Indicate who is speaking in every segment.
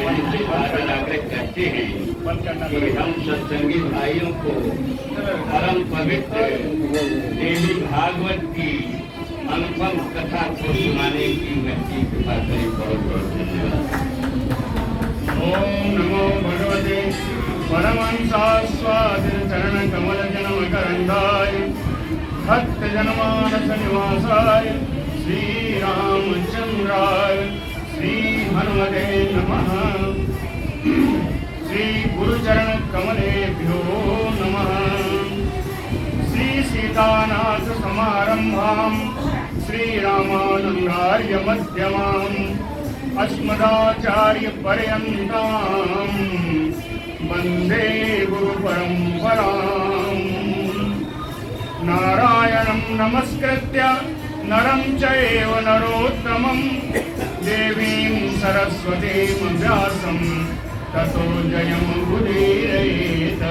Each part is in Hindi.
Speaker 1: इनसे बार आग्रह करते हैं कि हम सत्संगी भाइयों को परम पवित्र देवी भागवत की अनुपम कथा को सुनाने की व्यक्ति कृपा करें। बहुत बहुत धन्यवाद।
Speaker 2: ओम नमो भगवते परमहंसास्वाद चरण कमल जन्म करंदाय भक्त जनमानस निवासाय श्री रामचंद्राय श्री हनुमते नमः। श्री गुरुचरण कमलेभ्यो नमः। श्री सीतानाथ समारंभां श्री रामानंदार्य मध्यमाम् अस्मदाचार्य पर्यन्तां वन्दे गुरु परम्पराम्। नारायणं नमस्कृत्य नरं चैव नरोत्तमं देवीं सरस्वतीं व्यासं ततो जयमुदीरयेत्।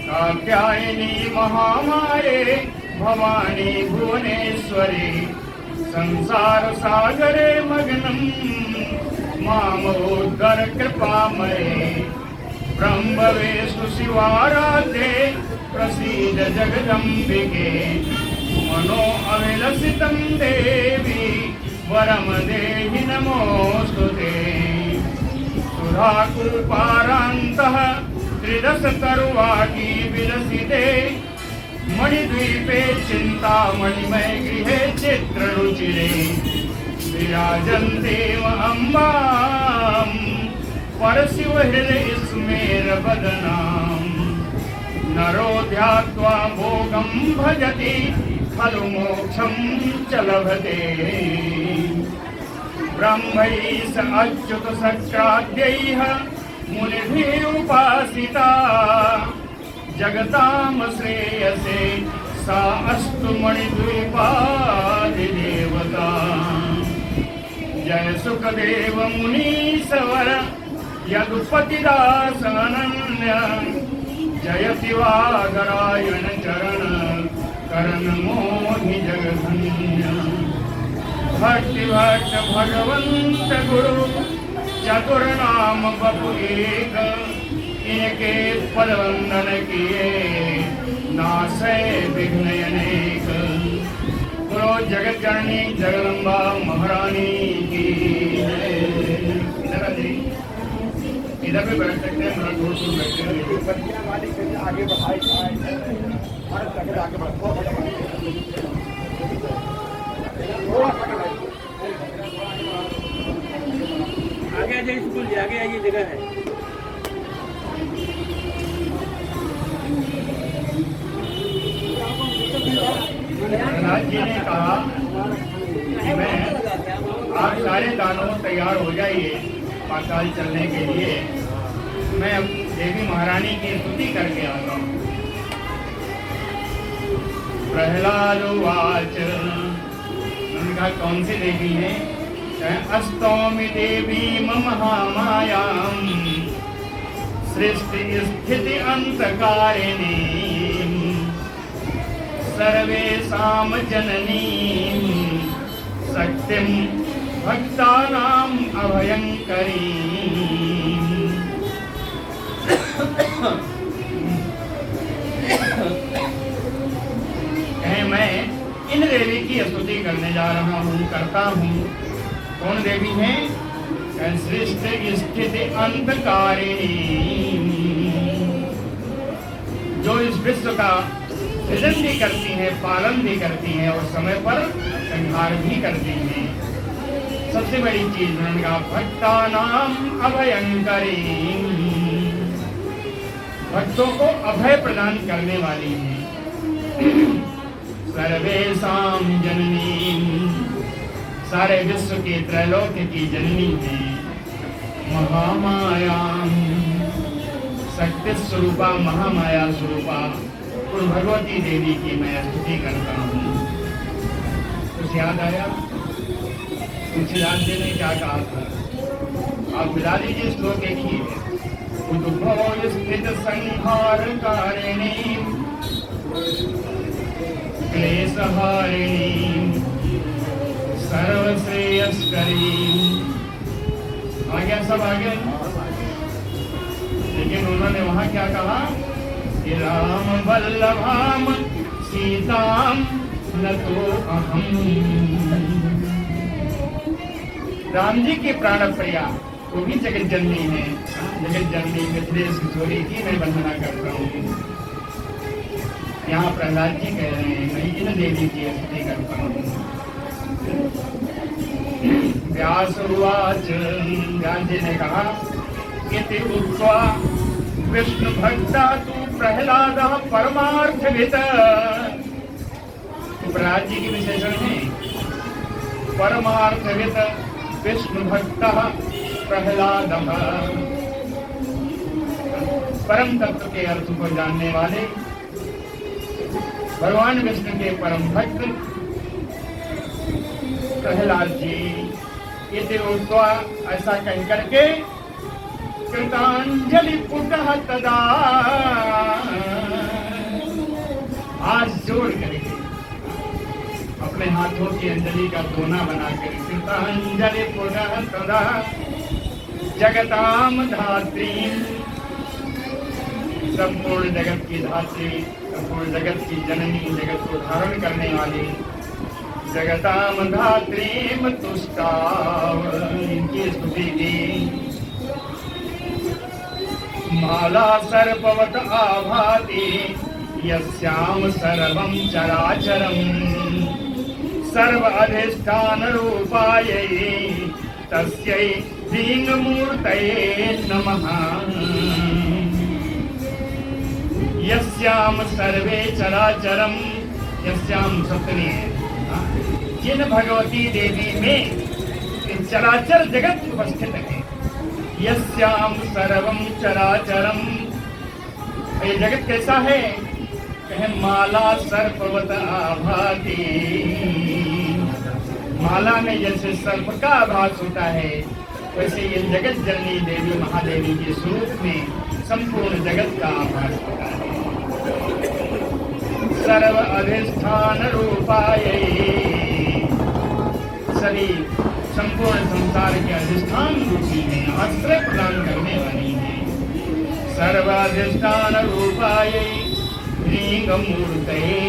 Speaker 2: कात्यायनी महामाये भवानी भुवनेश्वरी संसार सागरे मग्नं मामोद्धर कृपामये। ब्रह्मवेस्तु शिवाराध्ये प्रसीद जगदम्बिके। मनो अविलसितं देवी वरम देहि नमोऽस्तुते। सुधाकूपारान्तः त्रिदश तरुवाकी विलसिते। मणिद्वीपे चिन्तामणिमय गृहे चित्ररुचिरे विराजन्तेव अम्बां परशिवहृदय स्मेरवदनां। नरो ध्यात्वा भोगं भजति खलु मोक्षं च लभते। ब्रह्मैः स अच्युतशक्राद्यैः मुनिभिः उपासिता। जगताम श्रेयसे सा अस्तु मणिद्वीपादि देवता। जय सुखदेव मुनीश्वर यदुपतिदास अनन्य। जयति वादरायण चरण करण मोहि जगधन्य। भक्ति भक्त भगवंत गुरु चतुर्नाम बपु एक। इनके पदवंदन किए नासै विघ्न अनेक। गुरु जगत जननी जगदम्बा महारानी की। इधर भी बैठ सकते हैं, मेरा दूर दूर बैठे हैं। आगे बढ़ाए आगे आइए, स्कूल जी आगे आइए, जगह है। प्रहलाद जी ने कहा कि मैं आप सारे दानव तैयार हो जाइए पाताल चलने के लिए। मैं देवी महारानी की स्तुति करके आता हूँ। प्रहलाद वाच, उनका कौन सी देवी है? अस्तौमि देवी महामायां सृष्टि स्थिति अंतकारिणी। सर्वेषां जननीं शक्तिं भक्तानाम् अभयंकरीं। मैं इन देवी की स्तुति करने जा रहा हूँ, करता हूँ। कौन देवी है? सृष्टि स्थिति अंतकारिणी, जो इस विश्व का सृजन भी करती हैं, पालन भी करती हैं और समय पर संहार भी करती हैं। सबसे बड़ी चीज उनका भक्तानाम अभयंकरी, भक्तों को अभय प्रदान करने वाली है। सर्वेषां जननी, सारे विश्व के त्रैलोक्य की जननी है। महामायां, शक्ति स्वरूपा, महामाया स्वरूपा उन भगवती देवी की मैं स्तुति करता हूँ। कुछ याद आया? कुछ याद देने क्या कहा था? आप मिला लीजिए श्लोक एक ही है। उद्भव स्थित संहार कारिणी क्लेशहारिणी सर्वश्रेयस्करी आ गया, सब आ गए। लेकिन उन्होंने वहां क्या कहा कि राम वल्लभाम सीताम न तो अहम। राम जी की प्राण प्रिया वो भी जगत जननी है, जगत जननी मिथिलेश किशोरी की मैं वंदना करता हूँ। यहाँ प्रहलाद जी कह रहे हैं मैं इन देवी की स्तुति करता हूँ। व्यास उवाच, व्यास जी ने कहा इति उक्त्वा विष्णु भक्ता तु प्रहलाद परमार्थवित्। तो प्रहलाद जी की विशेषण है परमार्थवित् विष्णु भक्त प्रहलाद, परम तत्व के अर्थ को जानने वाले भगवान विष्णु के परम भक्त प्रहलाद जी। इति उक्त्वा ऐसा कह करके कृतांजलि पुटः तदा, आज जोड़ करके अपने हाथों की अंजलि का दोना बनाकर कृतांजलि पुटः तदा जगताम धात्री, संपूर्ण जगत की धात्री, संपूर्ण जगत की जननी, जगत को धारण करने वाली जगताम धात्रीम तुष्टाव, इनकी स्तुति की। माला सर्पवत आभाति यस्याम सर्वं चराचरं सर्व अधिष्ठान रूपायै तस्यै लिंगमूर्तये नमः। यस्याम सर्वे चराचरम, यस्याम सप्तमी है, जिन भगवती देवी में चराचर जगत उपस्थित है। यस्याम सर्वम चराचरम, ये जगत कैसा है? कहे माला सर्पवत आभाति, माला में जैसे सर्प का आभास होता है वैसे ये जगत जननी देवी महादेवी के स्वरूप में संपूर्ण जगत का आभास होता है। सर्व अधिष्ठान रूपायै, सभी संपूर्ण संसार के अधिष्ठान रूपी है, आश्रय प्रदान करने वाली है। सर्वाधिष्ठान रूपायै ह्रीं मूर्तये,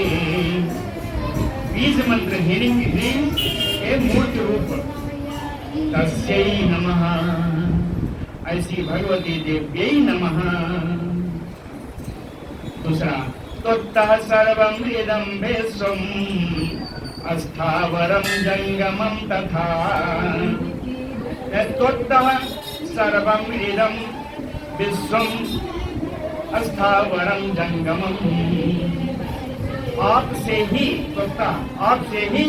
Speaker 2: बीज मंत्र ह्रीं ह्रीं के मूर्त रूप तस्यै नमः, ऐसी भगवती देव्यै नमः। दूसरा त्वत्तः सर्वं इदं विश्वम् अस्थावरं जंगमं तथा, त्वत्तः सर्वं इदं विश्वं अस्थावरं जंगमं, आपसे ही, त्वत्तः आपसे ही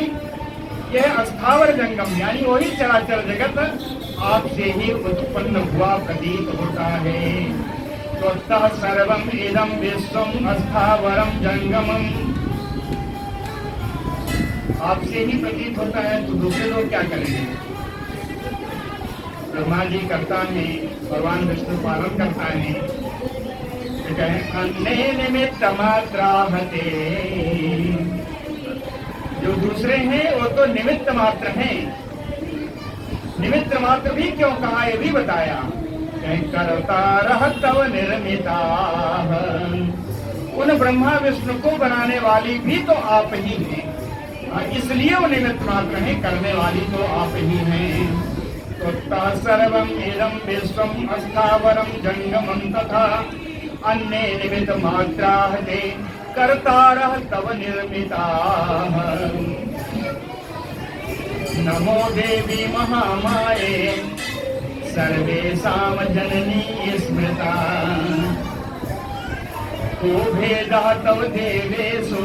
Speaker 2: यह अस्थावर जंगम यानी वही चराचर जगत आपसे ही उत्पन्न हुआ प्रतीत होता है। त्वत्तः सर्वं इदं विश्वं अस्थावरं जंगमं, आपसे ही प्रतीत होता है तो दूसरे लोग क्या करेंगे? ब्रह्मा जी करता है, भगवान विष्णु पालन करता है, तो कहे अन्य निमित्त मात्राहते, जो दूसरे हैं वो तो निमित्त मात्र हैं। निमित्त मात्र भी क्यों कहा ये भी बताया, कहे कर्ता तव निर्मिता, उन ब्रह्मा विष्णु को बनाने वाली भी तो आप ही हैं, इसलिए वो निमित्त मात्र है, करने वाली तो आप ही हैं। त्वत्तः सर्वं इदं विश्वम् अस्थावरं जंगमं तथा अन्ये निमित्त मात्राः ते कर्तारः तव निर्मिताः। नमो देवी महामाये सर्वेषां जननी स्मृता, को भेदः तव देवेषु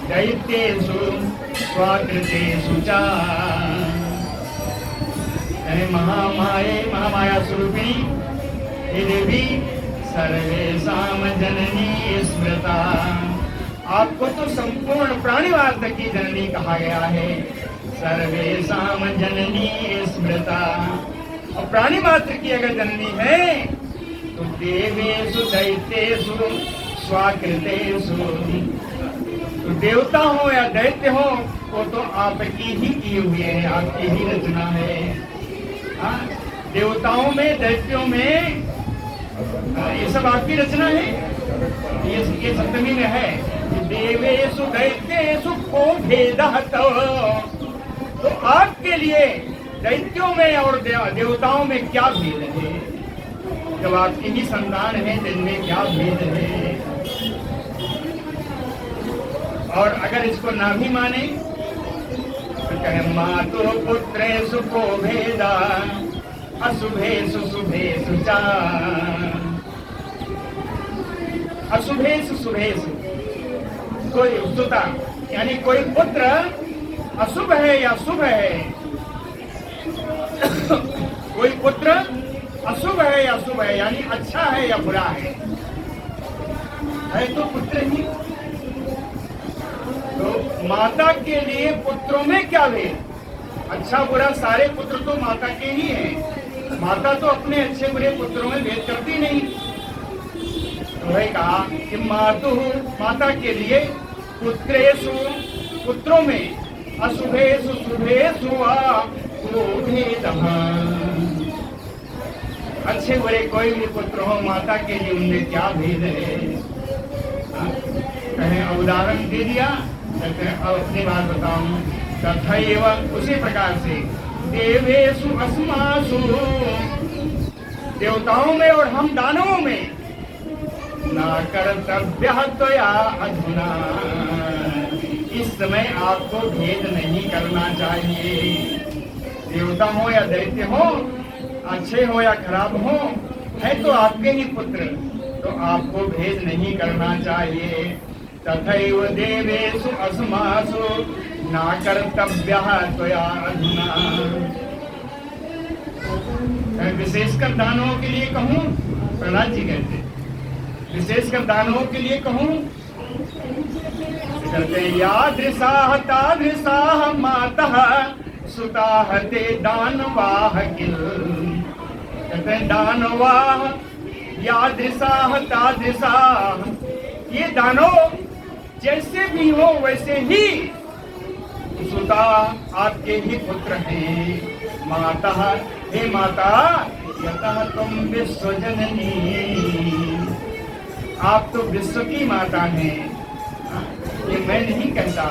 Speaker 2: दैत्येषु स्वाकृतेषु च। महामाये, महामाया स्वरूपिणी हे देवी सर्वेषां जननी स्मृता, आपको तो संपूर्ण प्राणी मात्र की जननी कहा गया है। सर्वेषां जननी स्मृता, और प्राणी मात्र की अगर जननी है तो देवेषु दैत्येषु स्वाकृतेषु, तो देवता हो या दैत्य हो वो तो आपकी ही की हुई है, आपकी ही रचना है। देवताओं में, दैत्यों में, ये सब आपकी रचना है। ये सप्तमी में है, देवेषु दैत्येषु को भेदः तो आपके लिए दैत्यों में और देवताओं में क्या भेद है? जब आपकी ही संतान है तो इनमें क्या भेद है? और अगर इसको ना भी माने तो कहे मातु पुत्रेषु को भेदा अशुभेषु शुभेषु च। अशुभेषु शुभेषु, कोई सुता यानी कोई पुत्र अशुभ है या शुभ है, कोई पुत्र अशुभ है या शुभ है, यानी अच्छा है या बुरा है तो पुत्र ही। तो माता के लिए पुत्रों में क्या भेद? अच्छा बुरा सारे पुत्र तो माता के ही हैं। माता तो अपने अच्छे बुरे पुत्रों में भेद करती नहीं। तो वही कहा कि मातु, माता के लिए पुत्रेषु, पुत्रों में अशुभेषु शुभेषु को भेदः। अच्छे बुरे कोई भी पुत्र हो, माता के लिए उनमें क्या भेद है? कहें उदाहरण दे दिया, अब अपनी बात बताऊं। तथैव, उसी प्रकार से देवेषु अस्मासु, देवताओं में और हम दानवों में न कर्तव्यः त्वया अधुना, इस समय आपको भेद नहीं करना चाहिए। देवता हो या दैत्य हो, अच्छे हो या खराब हो, है तो आपके ही पुत्र, तो आपको भेद नहीं करना चाहिए। तथैव देवेषु अस्मासु न कर्तव्यः त्वया अधुना। विशेषकर दानवों के लिए कहूँ, प्रहलाद जी कहते, विशेषकर दानवों के लिए कहूँ, कहते यादृशाः तादृशाः मातः सुताः ते दानवाः किल। कहते हैं दानवाः यादृशाः तादृशाः, ये दानव जैसे भी हो वैसे ही सुता आपके ही पुत्र हैं। माता, हे माता, यतः तुम विश्व जननी, आप तो विश्व की माता हैं। ये मैं नहीं कहता,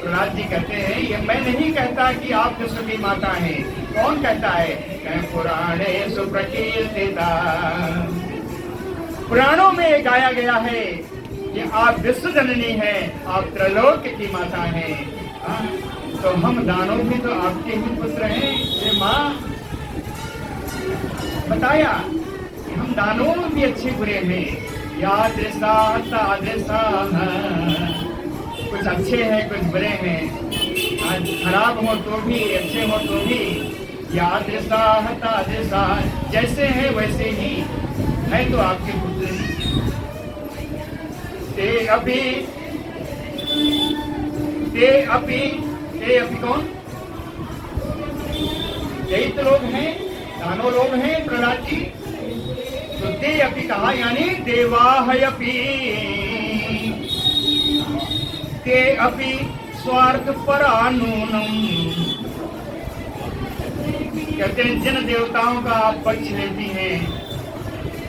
Speaker 2: प्रहलाद जी कहते हैं ये मैं नहीं कहता कि आप विश्व की माता हैं। कौन कहता है? पुराणे सुप्रकीर्तिता, पुराणों में गाया गया है कि आप विश्व जननी हैं, आप त्रैलोक्य की माता हैं। तो हम दानव भी तो आपके ही पुत्र हैं। ये माँ बताया कि हम दानवों में भी अच्छे बुरे हैं। यादृशा तादृशा, कुछ अच्छे हैं कुछ बुरे हैं, आज खराब हो तो भी अच्छे हो तो भी। यादृशा तादृशा, जैसे है वैसे ही है तो आपके पुत्र हैं। ते अभी कौन? यही तो लोग हैं, दानव लोग हैं प्रहलाद जी। तो ते अपि कहा यानी देवाहयपि, ते अपि स्वार्थ परानूनम। कहते हैं जिन देवताओं का आप पक्ष लेती हैं,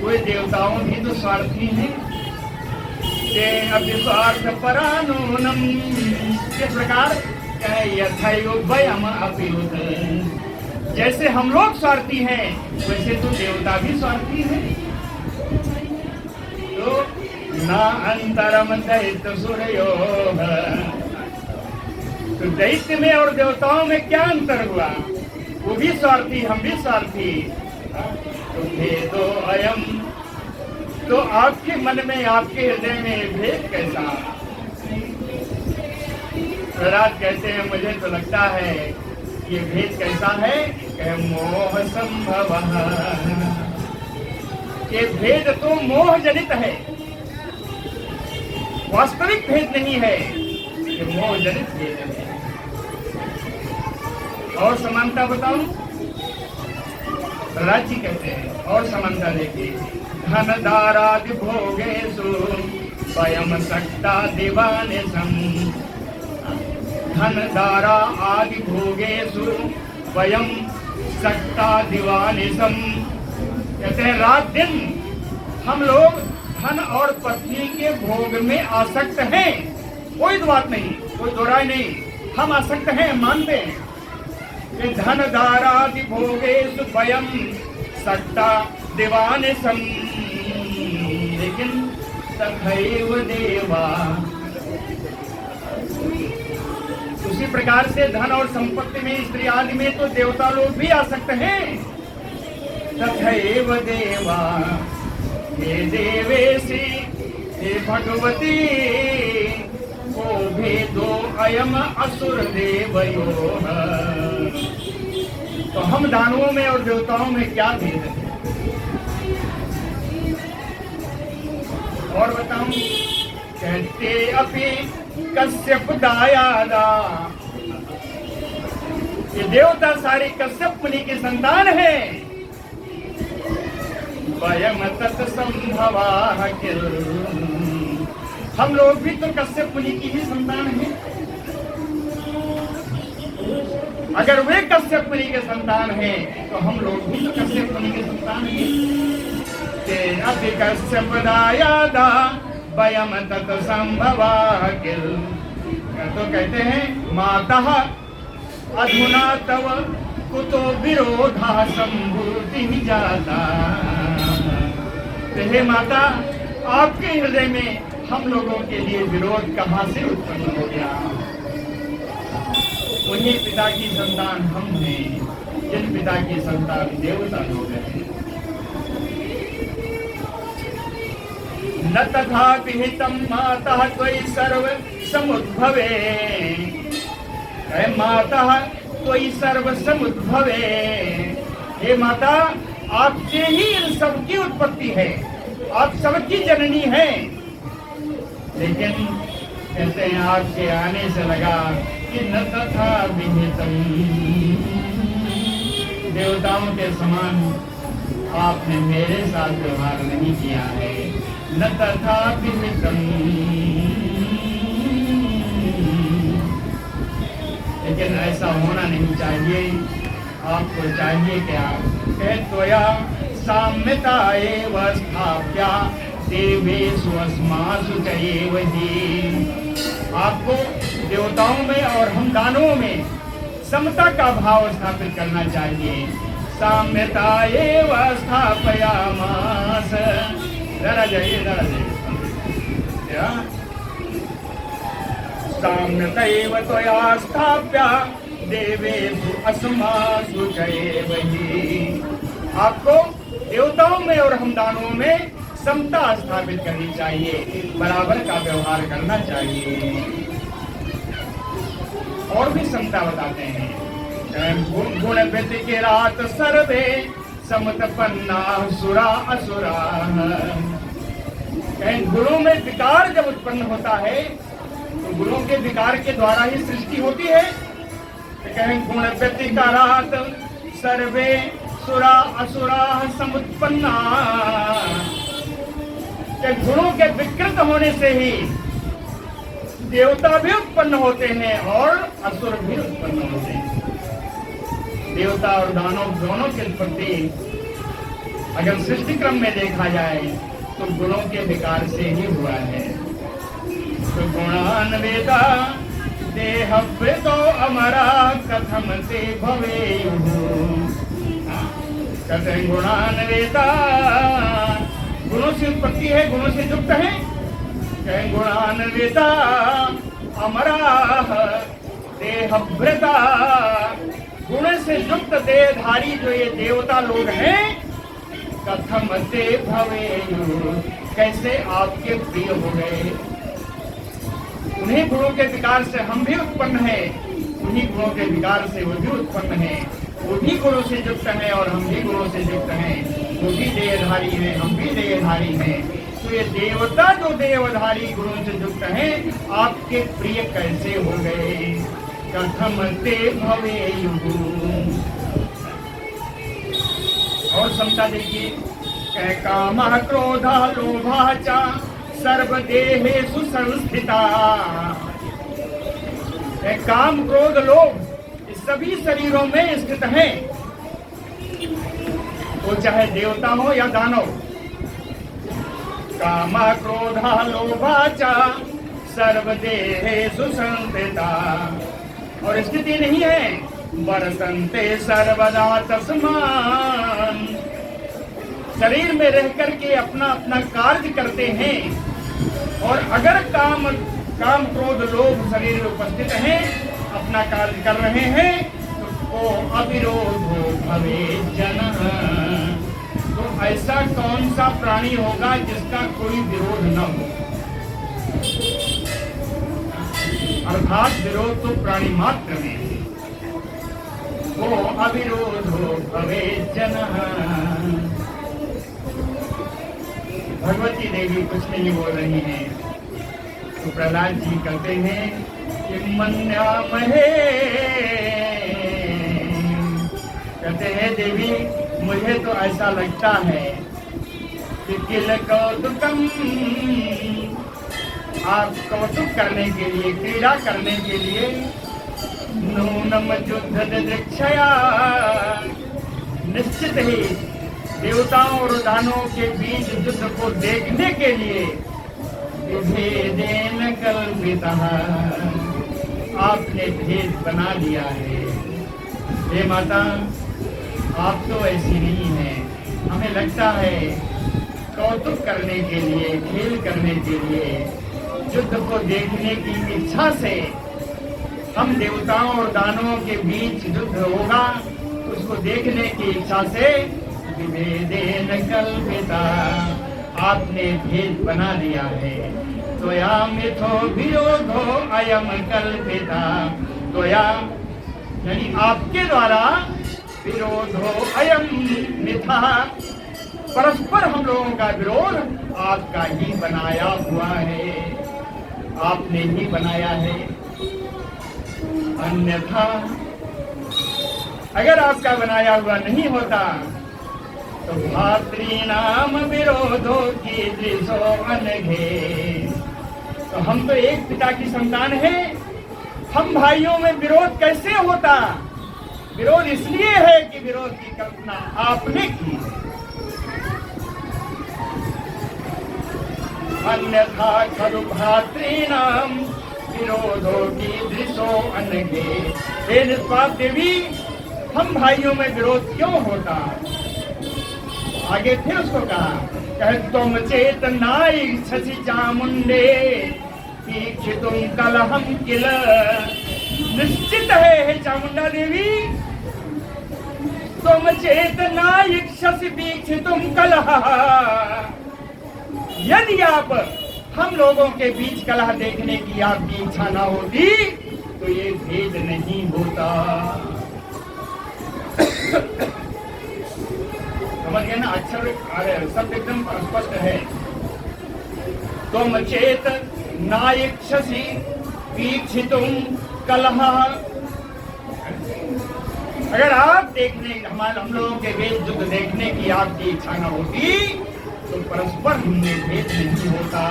Speaker 2: वे देवताओं भी तो स्वार्थी हैं। ते अपि स्वार्थ परानूनम, इस प्रकार यथैव वयम् अपि उत, जैसे हम लोग स्वार्थी हैं वैसे तो देवता भी स्वार्थी हैं। तो न अंतरम दैत्य सूर्योः, तो दैत्य में और देवताओं में क्या अंतर हुआ? वो भी स्वार्थी, हम भी स्वार्थी। तो भेदो अयम, तो आपके मन में, आपके हृदय में भेद कैसा? प्रहलाद कहते हैं मुझे तो लगता है ये भेद कैसा है? मोह संभव, ये भेद तो मोह जनित है, वास्तविक भेद नहीं है, ये मोह जनित भेद है। और समानता बताऊं? प्रहलाद जी कहते हैं और समानता देखिए। धन दारादि भोगेषु स्वयं सक्ता दिवानिशम्, धन दारा आदि भोगेषु वयम सक्ता दीवानिसम। कहते हैं रात दिन हम लोग धन और पत्नी के भोग में आसक्त हैं, कोई बात नहीं, कोई दो राय नहीं, हम आसक्त हैं, मानते हैं कि धन दारादि भोगे स्वयं सक्ता दीवानिसम। लेकिन तथैव देवा, उसी प्रकार से धन और संपत्ति में, स्त्री आदि में तो देवता लोग भी आ सकते हैं। तथैव देवा हे देवेशी हे भगवती को भेदो अयम असुर देवयोः। तो हम दानवों में और देवताओं में क्या भेद है? और बताऊं, कहते अपि कश्यप दायादा, ये देवता सारे कश्यप मुनि की संतान है। वयम तत्संभवाः किल, हम लोग भी तो कश्यप मुनि की ही संतान हैं। अगर वे कश्यप मुनि के संतान हैं तो हम लोग भी तो कश्यप मुनि के संतान हैं। अपि कश्यप दायादा वयम तत्संभवाः किल। तो कहते हैं माता अधुना तव कुतो विरोधः संभूति जाता। हे माता, आपके हृदय में हम लोगों के लिए विरोध कहां से उत्पन्न हो गया? उन्हीं पिता की संतान हम हैं, जिन पिता की संतान देवता लोग हैं। न तथा विहितम माता त्वयि सर्व समुद्भवे, माता त्वयि सर्व समुद्भवे। हे माता, आपसे ही इन सबकी उत्पत्ति है, आप सबकी जननी है। लेकिन कहते हैं आपके आने से लगा कि न तथा विहितम, देवताओं के समान आपने मेरे साथ व्यवहार नहीं किया है। न तथा विहितम, लेकिन ऐसा होना नहीं चाहिए। आपको चाहिए क्या? त्वया साम्यता एव स्थाप्या देवेषु अस्मासु च एव हि। आपको देवताओं में और हम दानवों में समता का भाव स्थापित करना चाहिए। साम्यता एव स्थापयामास। जरा जाइए, जरा जाइए। साम्यतैव त्वया स्थाप्या देवेषु अस्मासु च एव हि। आपको देवताओं में और हम दानवों में समता स्थापित करनी चाहिए, बराबर का व्यवहार करना चाहिए। और भी समता बताते हैं, गुण व्यतिकिरात सर्वे समतपन्ना सुरा असुरा। गुणों में विकार जब उत्पन्न होता है तो गुणों के विकार के द्वारा ही सृष्टि होती है। तो कहें गुण व्यतिकारात सर्वे सुरा असुरा समुत्पन्ना। गुणों के विकृत होने से ही देवता भी उत्पन्न होते हैं और असुर भी उत्पन्न होते हैं। देवता और दानव दोनों की उत्पत्ति अगर सृष्टि क्रम में देखा जाए तो गुणों के विकार से ही हुआ है। तो गुणान्वेदा देहभृतो अमरा कथम ते भवेयुः। कहते हैं गुणान्वेदा, गुणों से उत्पत्ति है, गुणों से युक्त है। कहें गुणान्वेदा अमरा देहभृता, गुण से युक्त देहधारी जो ये देवता लोग हैं, कथम ते भवेयुः, कैसे आपके प्रिय हो गए। उन्हीं गुणों के विकार से हम भी उत्पन्न हैं, उन्हीं गुणों के विकार से वो भी उत्पन्न हैं। वो भी गुणों से युक्त हैं और हम भी गुणों से युक्त हैं। वो भी देहधारी हैं, हम भी देहधारी हैं। तो ये देवता जो देवधारी गुणों से युक्त हैं, आपके प्रिय कैसे हो गए। कथम ते भवेयुः। और समझा देखिए, कामः क्रोधः लोभः च सर्वदेहेषु संस्थिता। काम क्रोध लोभ इस सभी शरीरों में स्थित हैं। वो चाहे देवता हो या दानव। काम क्रोधा लोभाचा सर्वदेहेषु संस्थिता, और स्थिति नहीं है वर्तन्ते सर्वदा तस्मान, शरीर में रह करके अपना अपना कार्य करते हैं, और अगर काम क्रोध लोभ शरीर में उपस्थित हैं, अपना कार्य कर रहे हैं, तो अविरोधो भवेत् जनः, तो ऐसा कौन सा प्राणी होगा जिसका कोई विरोध न हो। अर्थात विरोध तो प्राणी मात्र में है। वो अविरोधो भवेत् जनः। भगवती देवी कुछ नहीं बोल रही हैं, तो प्रहलाद जी कहते हैं कि मन्यामहे, कहते हैं देवी मुझे तो ऐसा लगता है कि किल कौतुकम, आप कौतुक करने के लिए, क्रीड़ा करने के लिए, नूनम युद्ध दिदृक्षया, निश्चित ही देवताओं और दानवों के बीच युद्ध को देखने के लिए भेदेन कल्पितः, आपने भेद बना लिया है। हे माता, आप तो ऐसी नहीं है। हमें लगता है कौतुक करने के लिए, खेल करने के लिए, युद्ध को देखने की इच्छा से हम देवताओं और दानवों के बीच युद्ध होगा, उसको देखने की इच्छा से विभेदेन कल्पिता, आपने भेद बना लिया है। तो या मिथो विरोधो अयम कल्पिता, तो या यानी आपके द्वारा विरोधो अयम मिथा, परस्पर हम लोगों का विरोध आपका ही बनाया हुआ है, आपने ही बनाया है। अन्यथा अगर आपका बनाया हुआ नहीं होता तो भातृनाम विरोधो की दृशो अनघे, तो हम तो एक पिता की संतान है, हम भाइयों में विरोध कैसे होता। विरोध इसलिए है कि विरोध की कल्पना आपने की है। अन्यथा खलु भातृनाम विरोधो की दृशो अनघे, हे निष्पाप देवी, हम भाइयों में विरोध क्यों होता। आगे फिर उसको कहा, तुम चेतनाय शशि चामुंडे दीक्षितुम कलहम किल, निश्चित है हे चामुंडा देवी, तुम चेतनाय शशि दीक्षितुम कलह, यदि आप हम लोगों के बीच कलह देखने की आपकी इच्छा ना होती तो ये भेद नहीं होता। समझ गए ना, अक्षर सब एकदम स्पष्ट है। तुम चेत नायक शशि वीक्षितुम कलह, अगर आप देखने हम लोगों के बीच युद्ध देखने की आपकी इच्छा न होती तो परस्पर हमने भेद नहीं होता।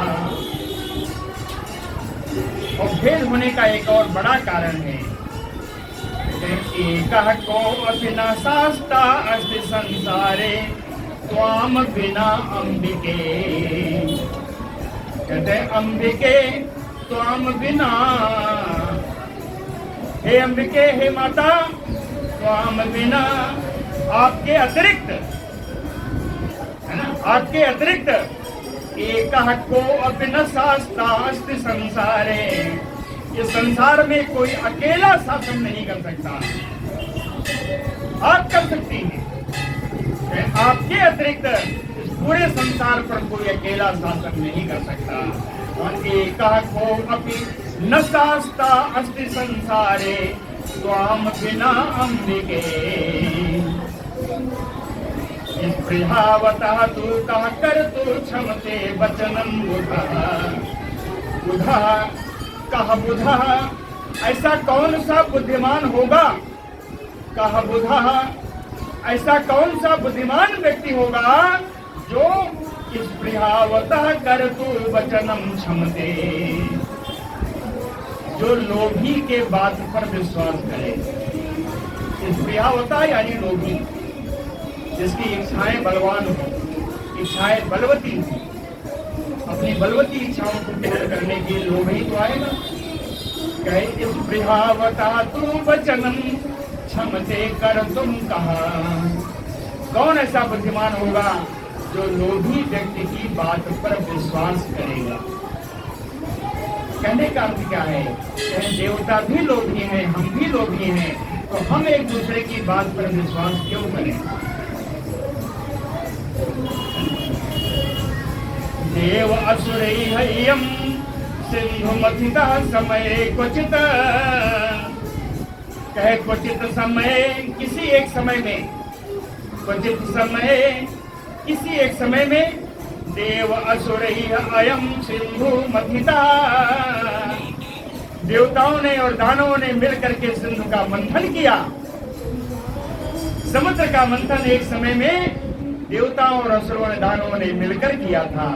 Speaker 2: और भेद होने का एक और बड़ा कारण है, एकः को अपिना शास्ता अस्ति संसारे त्वाम बिना अंबिके, कहते अंबिके त्वाम बिना, हे अंबिके, हे माता, त्वाम बिना, आपके अतिरिक्त, है ना, आपके अतिरिक्त एकः को अपिना शास्ता अस्ति संसारे, ये संसार में कोई अकेला शासन नहीं कर सकता। आप कर सकती हैं, आपके अतिरिक्त इस पूरे संसार पर कोई अकेला शासन नहीं कर सकता। और एकः को अपि न शास्ता अस्ति संसारे त्वाम बिना अंबिके, स्पृहावतः तु कः कर्तुं क्षमते वचनं बुधः, बुधः कह बुधा, ऐसा कौन सा बुद्धिमान होगा, कह बुधा, ऐसा कौन सा बुद्धिमान व्यक्ति होगा जो इस प्रियावतः कर्तु वचनम क्षमते, जो लोभी के बात पर विश्वास करे। इस प्रियावता यानी लोभी, जिसकी इच्छाएं बलवान हो, इच्छाएं बलवती हो, अपनी बलवती इच्छाओं को पूर्ण करने के लोभ ही तो आएगा। कहे इस प्रिहावता तू वचनम क्षमते कर तुम कहा। कौन ऐसा बुद्धिमान होगा जो लोभी व्यक्ति की बात पर विश्वास करेगा? कहने का अर्थ क्या है? देवता भी लोभी हैं, हम भी लोभी हैं, तो हम एक दूसरे की बात पर विश्वास क्यों करें? देव असुरैहय्यम सिंधु मथिता समय क्वचित। कहे क्वचित समय, किसी एक समय में, क्वचित समय, किसी एक समय में, देव असुरैहय्यम सिंधु मथिता। देवताओं ने और दानवों ने मिलकर के सिंधु का मंथन किया। समुद्र का मंथन एक समय में देवताओं और असुरों ने, दानवों ने मिलकर किया था।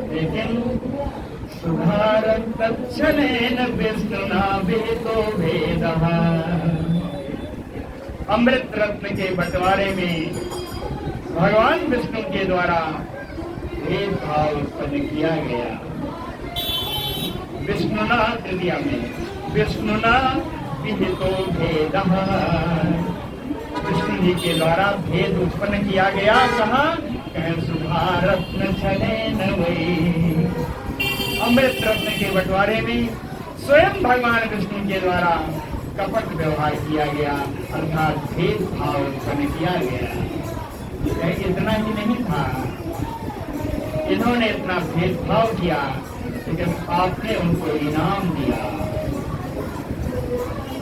Speaker 2: लेकिन सुधारं तत्क्षणेन विष्णुना भेदो भेदः। अमृत रत्न के बंटवारे में भगवान विष्णु के द्वारा भेदभाव उत्पन्न किया गया। विष्णुना, तृतीया में, विष्णुना विहितो भेदः। विष्णु जी के द्वारा भेद उत्पन्न किया गया। कहाँ? सुधारत्न छलेन वै। अमृत रत्न के बंटवारे में स्वयं भगवान विष्णु के द्वारा कपट व्यवहार किया गया, अर्थात भेदभाव उत्पन्न किया गया। इतना ही नहीं था, इन्होंने इतना भेदभाव किया, लेकिन आपने उनको इनाम दिया।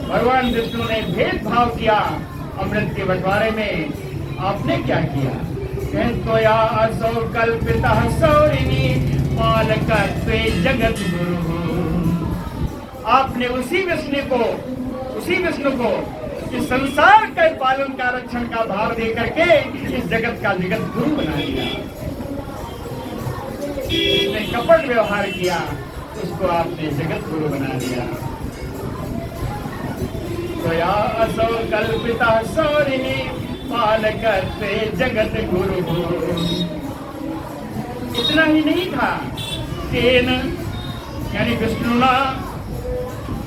Speaker 2: भगवान विष्णु ने भेदभाव किया अमृत के बंटवारे में, आपने क्या किया? त्वया असौ कल्पितः सौरिणी पालकत्वे जगत गुरु। आपने उसी विष्णु को इस संसार के पालन का, रक्षण का भाव दे करके इस जगत का जगत गुरु बना दिया। इसने कपट व्यवहार किया, उसको आपने जगत गुरु बना दिया। त्वया असौ कल्पितः सौरिणी पालकत्वे जगत गुरु। इतना ही नहीं था, तेन यानी विष्णुना,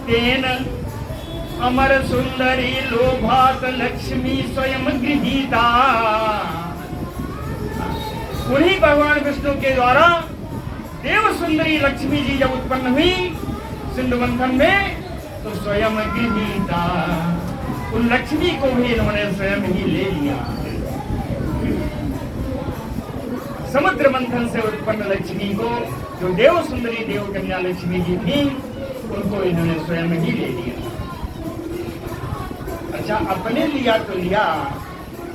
Speaker 2: तेन अमर सुंदरी लोभात लक्ष्मी स्वयं गृहीता। उन्हीं भगवान विष्णु के द्वारा देव सुंदरी लक्ष्मी जी जब उत्पन्न हुई सिंधु मंथन में, तो स्वयं गृहीता, उन लक्ष्मी को भी इन्होंने स्वयं ही ले लिया। समुद्र मंथन से उत्पन्न लक्ष्मी को, जो देव सुंदरी देव कन्या लक्ष्मी जी थी, उनको इन्होंने स्वयं ही ले लिया। अच्छा, अपने लिया तो लिया,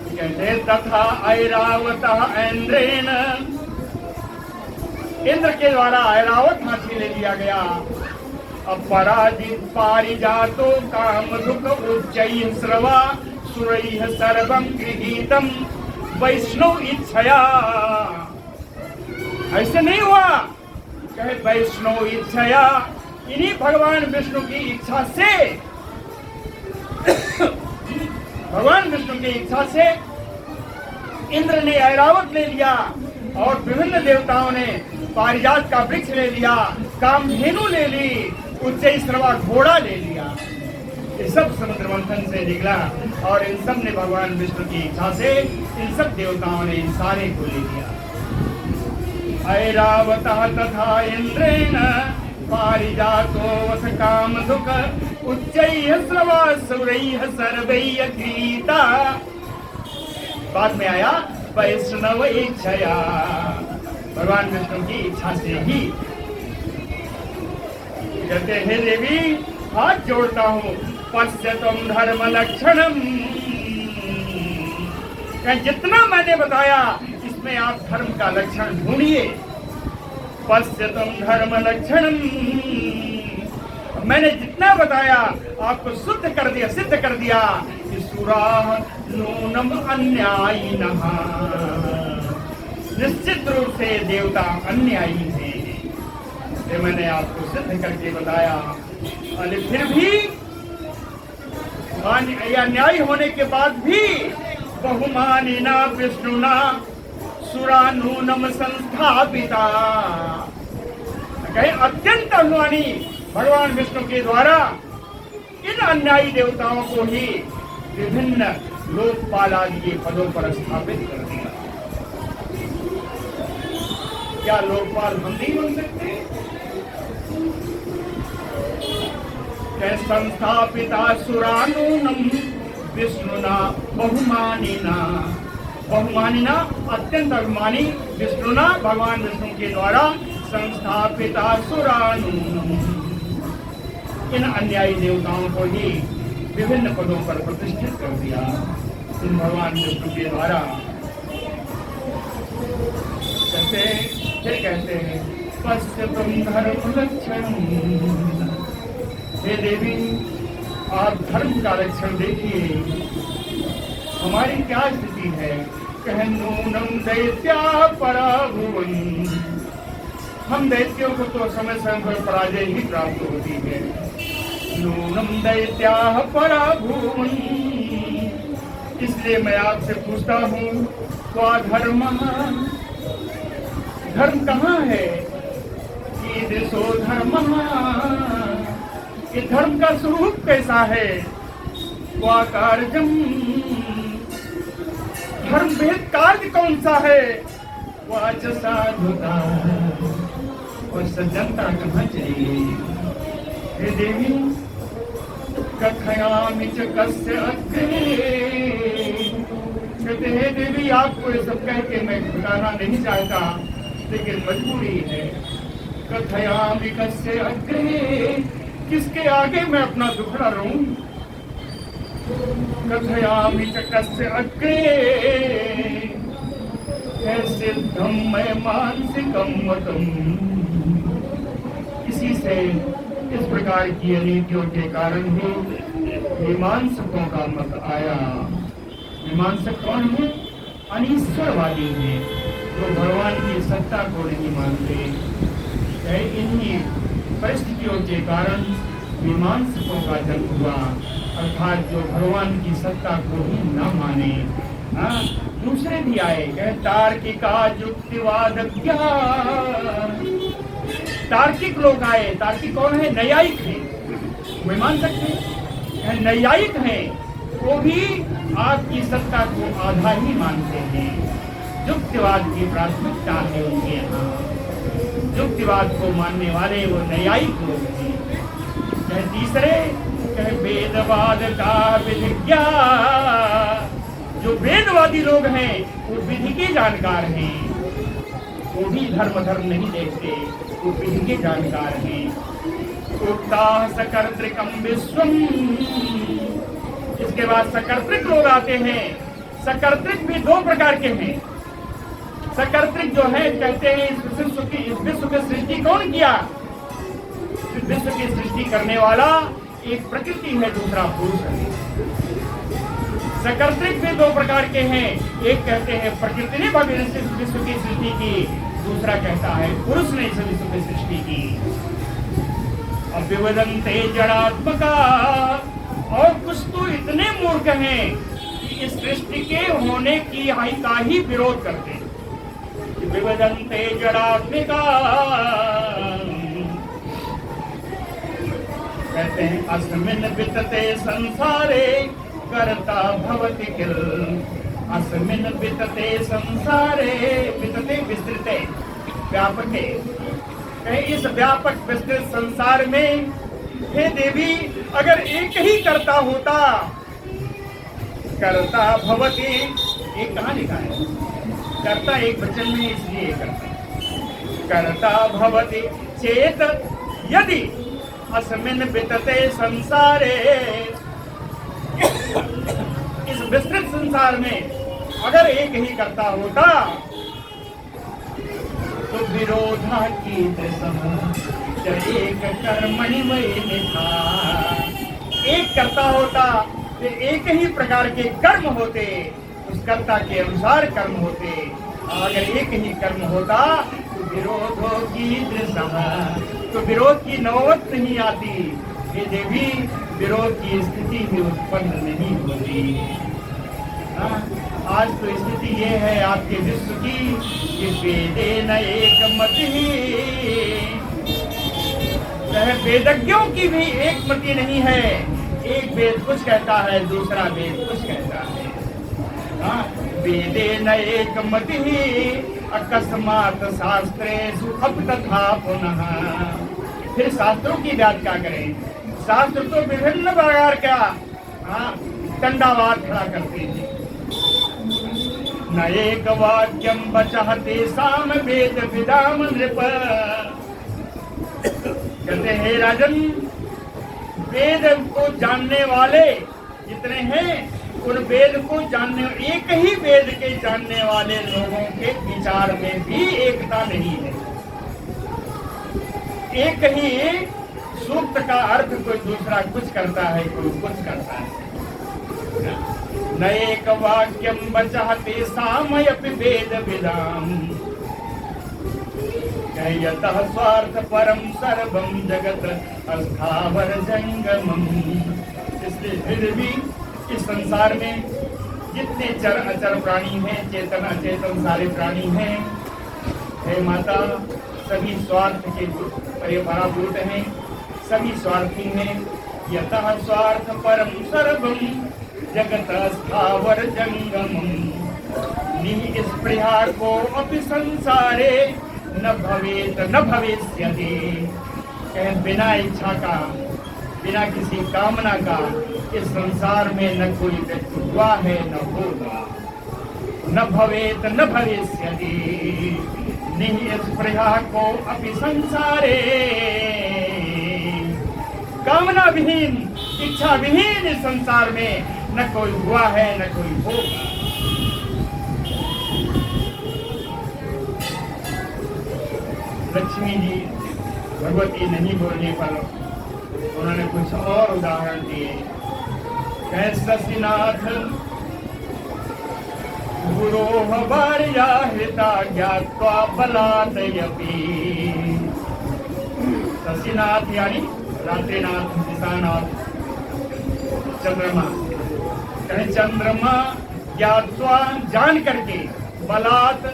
Speaker 2: कहते तथा ऐरावतः ऐन्द्रेण। इंद्र के द्वारा ऐरावत हाथी ले लिया गया। अपराजित पारिजातो कामधुक उच्चैः स्रवा सुरैः सर्वं गृहीतम् वैष्णव इच्छया। ऐसे नहीं हुआ, कहे वैष्णव इच्छया, इन्हीं भगवान विष्णु की इच्छा से, भगवान विष्णु की इच्छा से इंद्र ने ऐरावत ले लिया और विभिन्न देवताओं ने पारिजात का वृक्ष ले लिया, कामधेनु ले ली, उच्चैश्रवा घोड़ा ले लिया। ये सब समुद्र मंथन से निकला और इन सब ने भगवान विष्णु की इच्छा से इन सब देवताओं ने इन सारे को ले लिया। ऐरावतः तथा इंद्रेण पारिजातो वस कामधुक उच्चैः स्रवा सुरैः सर्वैः गृहीता। बाद में आया वैष्णव इच्छया, भगवान विष्णु की इच्छा से ही। कहते हैं देवी, हाथ जोड़ता हूँ, पश्यतम धर्म लक्षणम। जितना मैंने बताया इसमें आप धर्म का लक्षण ढूंढिए। पश्यतम धर्म लक्षणम, मैंने जितना बताया आपको शुद्ध कर दिया, सिद्ध कर दिया कि सुराः नूनम अन्यायिनः। निश्चित रूप से देवता अन्यायी थे, ये मैंने आपको सिद्ध करके बताया। और फिर भी अन्यायी होने के बाद भी बहुमानिना विष्णुना सुरानूनम संस्थापिता। कहे अत्यंत अभिमानी भगवान विष्णु के द्वारा इन अन्यायी देवताओं को ही विभिन्न लोकपाल आदि के पदों पर स्थापित कर दिया। क्या लोकपाल हम नहीं बन सकते? संस्थापिता सुरानूनम विष्णुना बहुमानिना। बहुमानिना अत्यंत अभिमानी विष्णुना भगवान विष्णु के द्वारा संस्थापिता सुरानूनम इन अन्यायी देवताओं को ही विभिन्न पदों पर प्रतिष्ठित कर दिया इन भगवान विष्णु के द्वारा। कहते हैं पश्य तुम धर्म लक्षण। हे देवी आप धर्म का लक्षण देखिए, हमारी क्या स्थिति है। कह नूनम दैत्या पराभुवन। हम दैत्यों को तो समय समय पर पराजय ही प्राप्त होती है। नूनम दैत्या पराभुवन। इसलिए मैं आपसे पूछता हूँ क्या धर्म, धर्म कहाँ है? कीदृशो धर्म, ये धर्म का स्वरूप कैसा है? क्या कार्यम, धर्म भेद कार्य कौन सा है? वाच साधुता, और सज्जनता कहाँ चली? हे देवी कथयामि च कस्य अग्रे। कहते हे देवी आपको ये सब कह के मैं बताना नहीं चाहता, लेकिन मजबूरी है। कथयामि कस्य अग्रे, किसके आगे मैं अपना दुखड़ा रहूं? कथयामि च कस्य अग्रे, सिद्धम मैं मानसिकम मतम। इसी से इस प्रकार की नीतियों के कारण ही मीमांसकों का मत आया। मीमांसक कौन है? अनीश्वरवादी है, जो भगवान की सत्ता को नहीं मानते। इन्हीं परिस्थितियों के कारण मीमांसकों का जन्म हुआ, अर्थात जो भगवान की सत्ता को ही न माने। दूसरे भी आए, तार्किका युक्तिवादज्ञ। तार्किक लोग आए। तार्किक कौन है? न्यायिक है, मीमांसक है, न्यायिक है। वो भी आपकी सत्ता को आधा ही मानते हैं। युक्तिवाद की प्राथमिकता है उनके यहाँ। युक्तिवाद को मानने वाले वो न्यायिक लोग हैं। चाहे तीसरे, चाहे वेदवाद का विधिज्ञा। जो वेदवादी लोग हैं वो विधि के जानकार हैं, वो भी धर्म नहीं देखते, वो विधि के जानकार हैं। उक्ता सकर्तृकम विश्वम। इसके बाद सकर्तृक लोग आते हैं। सकर्तृक भी दो प्रकार के हैं। सकर्तृक जो है, कहते हैं इस विश्व की सृष्टि कौन किया? विश्व की सृष्टि करने वाला एक प्रकृति है, दूसरा पुरुष है। सकर्तृक भी दो प्रकार के हैं। एक कहते हैं प्रकृति ने विश्व की सृष्टि की, दूसरा कहता है पुरुष ने इस विश्व की सृष्टि की। अभिवदन्ते जड़ात्मका। और कुछ तो इतने मूर्ख हैं कि इस सृष्टि के होने की का ही विरोध करते हैं। विवदन्ते जड़ात्मिका। कहते हैं अस्मिन् वितते संसारे कर्ता भवति किल। अस्मिन् वितते संसारे, वितते विस्तृते, व्यापके। इस व्यापक विस्तृत संसार में हे देवी अगर एक ही कर्ता होता, कर्ता भवति, एक कहाँ लिखा है? कर्ता एक वचन में, इसलिए कर्ता भवति चेत यदि अस्मिन् वितते संसारे। इस विस्तृत संसार में अगर एक ही कर्ता होता तो विरोधा की एक कर्मणि वही था। एक कर्ता होता तो एक ही प्रकार के कर्म होते, उस कर्ता के अनुसार कर्म होते। अगर एक ही कर्म होता तो विरोधों की दृशा, तो विरोध की नौबत नहीं आती। ये देवी विरोध की स्थिति भी उत्पन्न नहीं होती। आज तो स्थिति ये है आपके विश्व की कि वेदे न एक मति, वेदज्ञों की भी एक मति नहीं है। एक वेद कुछ कहता है, दूसरा वेद कुछ कहता है। हाँ, वेदे न एक मति अकस्मात शास्त्रेषु अब तथा पुनः। फिर शास्त्रों की व्याख्या करें। शास्त्र तो विभिन्न प्रकार का दंडावाद खड़ा करते हैं। न एक वाक्यम बचह तेषाम वेद विदाम नृप। कहते हैं राजन, वेद को जानने वाले जितने हैं, उन वेद को जानने, एक ही वेद के जानने वाले लोगों के विचार में भी एकता नहीं है। एक ही सूक्त का अर्थ कोई दूसरा कुछ करता है, कोई कुछ करता है। न एक वाक्यम बचह तेषामपि वेद विदाम यतः स्वार्थ परम सर्वम जगत अस्थावर जंगमम। इसलिए फिर भी इस संसार में जितने चर अचर प्राणी हैं, चेतन अचेतन सारे प्राणी हैं, हे माता, सभी स्वार्थ के पराभूत हैं, सभी स्वार्थी हैं। यतः स्वार्थ परम सर्वम जगत स्थावर जंगमम। निःस्पृहा को अपि संसारे न भवेत न भविष्यति। बिना इच्छा का, बिना किसी कामना का इस संसार में न कोई व्यक्ति हुआ है, न होगा। न भवेत न भविष्यति निःस्पृहा को अपि संसारे। कामना विहीन, इच्छा विहीन इस संसार में न कोई हुआ है, न कोई होगा। लक्ष्मी जी भगवती नहीं बोलने पर उन्होंने कुछ और उदाहरण दिए। शशिनाथ गुरोः भार्या हृता ज्ञात्वा बलादयपि। शशिनाथ यानी रात्रिनाथ, दिशानाथ, चंद्रमा। चंद्रमा ज्ञात्वा जान करके, बलात्